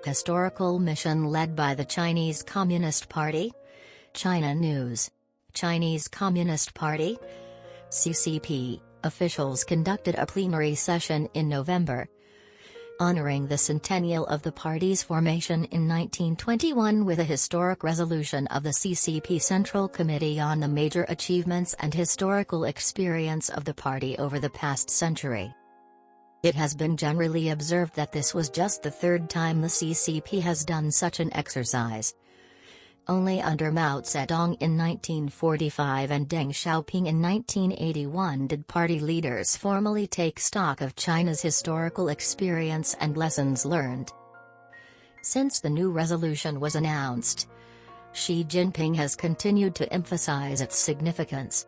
Historical mission led by the Chinese Communist Party? China News. Chinese Communist Party? CCP, officials conducted a plenary session in November, honoring the centennial of the party's formation in 1921 with a historic resolution of the CCP Central Committee on the major achievements and historical experience of the party over the past century. It has been generally observed that this was just the third time the CCP has done such an exercise. Only under Mao Zedong in 1945 and Deng Xiaoping in 1981 did party leaders formally take stock of China's historical experience and lessons learned. Since the new resolution was announced, Xi Jinping has continued to emphasize its significance,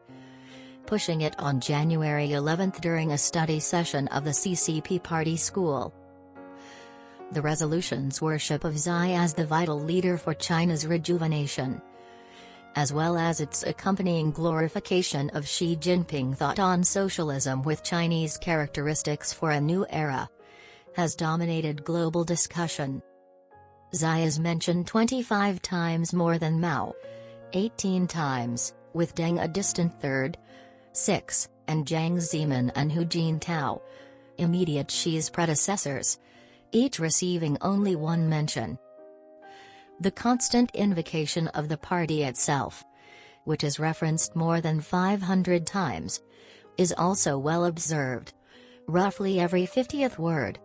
pushing it on January 11 during a study session of the CCP Party School. The resolution's worship of Xi as the vital leader for China's rejuvenation, as well as its accompanying glorification of Xi Jinping thought on socialism with Chinese characteristics for a new era, has dominated global discussion. Xi is mentioned 25 times more than Mao, 18 times, with Deng a distant third, 6, and Jiang Zemin and Hu Jintao, immediate Xi's predecessors, each receiving only one mention. The constant invocation of the party itself, which is referenced more than 500 times, is also well observed, roughly every 50th word.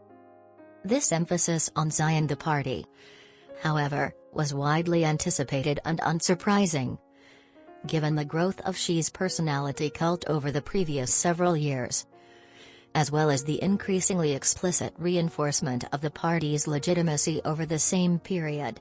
This emphasis on Xi and the party, however, was widely anticipated and unsurprising, given the growth of Xi's personality cult over the previous several years, as well as the increasingly explicit reinforcement of the party's legitimacy over the same period.